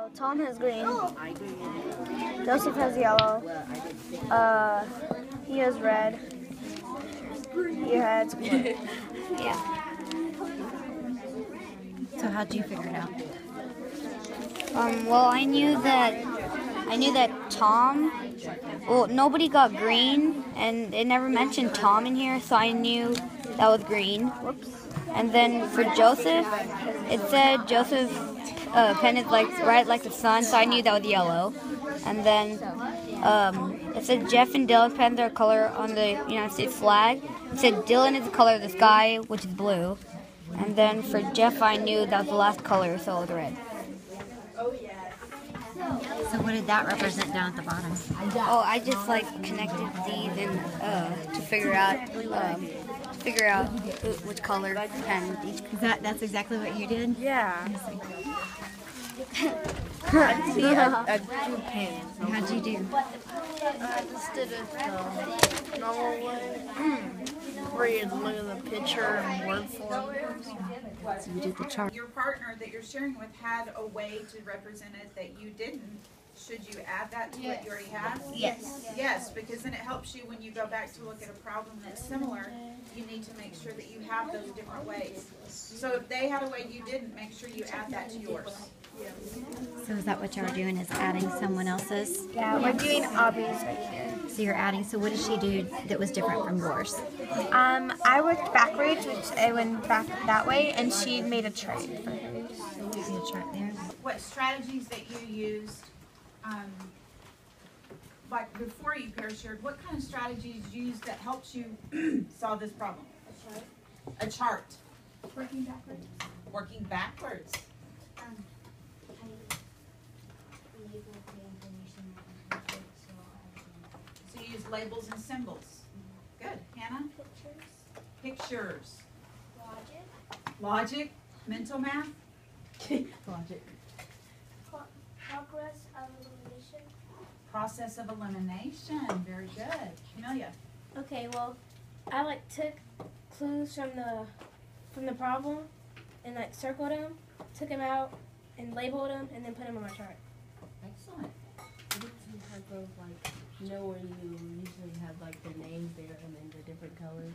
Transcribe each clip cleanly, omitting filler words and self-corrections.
So Tom has green. Joseph has yellow. He has red. He has blue. Yeah. So how'd you figure it out? Well, I knew that Tom. Well, nobody got green, and it never mentioned Tom in here, so I knew that was green. Whoops. And then for Joseph, it said Joseph pen is right like the sun, so I knew that was yellow. And then it said Jeff and Dylan's pens are color on the United States flag. It said Dylan is the color of the sky, which is blue. And then for Jeff, I knew that was the last color, so it was red. So what did that represent down at the bottom? Oh, I just connected these and to figure out which color pen these. That's exactly what you did? Yeah. I see a two pins. How'd you do? I just did it the normal way, where you look at the picture and word form. So you did the chart. Your partner that you're sharing with had a way to represent it that you didn't. Should you add that to what you already have? Yes. Yes, because then it helps you when you go back to look at a problem that's similar. You need to make sure that you have those different ways. So if they had a way you didn't, make sure you add that to yours. So is that what y'all are doing, is adding someone else's? Yeah, we're doing Abby's right here. So you're adding, so what did she do that was different from yours? I worked backwards, which I went back that way, and she made a chart for hers. See the chart there? What strategies that you used, like before you pair shared, what kind of strategies you used that helped you solve this problem? A chart. Working backwards. Working backwards. So you use labels and symbols. Good. Hannah? Pictures. Logic. Mental math. Logic. Process of elimination. Very good. Amelia. Okay, well, I took clues from the problem and circled them, took them out and labeled them, and then put them on my chart. Excellent. Where you usually have the names there and then the different colors,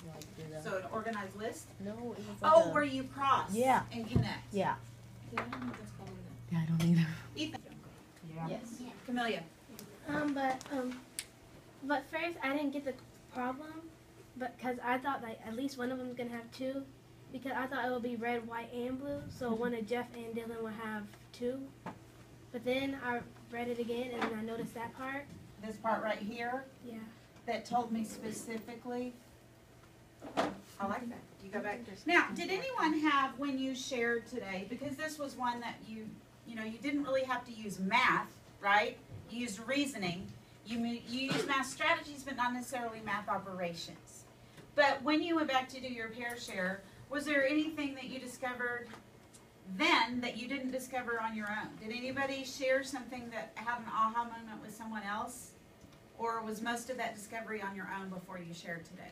So an organized list? No, it was Oh, where you cross Yeah. and connect. Yeah. Yeah, I don't either. Ethan. Yes. Camellia. But first I didn't get the problem, because I thought at least one of them was gonna have two, because I thought it would be red, white, and blue. So one of Jeff and Dylan would have two. But then I read it again and then I noticed that part. This part right here Yeah. that told me specifically. I like that. You go back. Now, did anyone have, when you shared today, because this was one that you didn't really have to use math, right? You used reasoning. You used math strategies, but not necessarily math operations. But when you went back to do your pair share, was there anything that you discovered then that you didn't discover on your own? Did anybody share something that had an aha moment with someone else? Or was most of that discovery on your own before you shared today?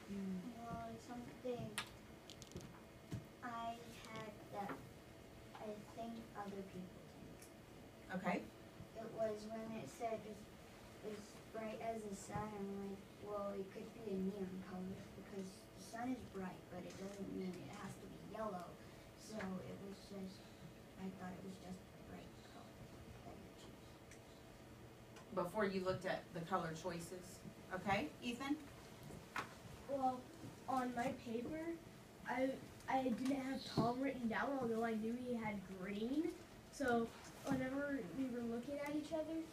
Well, something I had that I think other people think. Okay. It was when it said as bright as the sun, I'm like, well, it could be a neon color because the sun is bright, but it doesn't mean it has to be yellow. So it was just, I thought it was just a bright color that you choose. Before you looked at the color choices. Okay, Ethan? Well, on my paper, I didn't have Tom written down, although I knew he had green. So whenever we were looking at each other's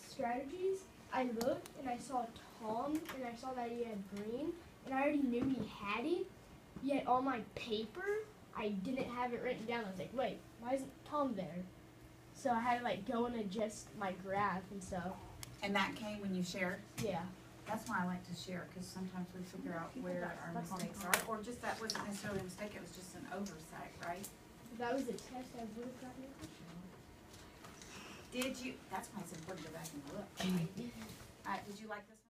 strategies, I looked and I saw Tom and I saw that he had green, and I already knew he had it. Yet on my paper, I didn't have it written down. I was like, wait, why isn't Tom there? So I had to go and adjust my graph and stuff. And that came when you shared? Yeah. That's why I like to share, because sometimes we figure out where our mistakes are, or just that wasn't necessarily a mistake, it was just an oversight, right? If that was a test, I would have gotten a question. Did you, that's why it's important to go back and look, right? Did you like the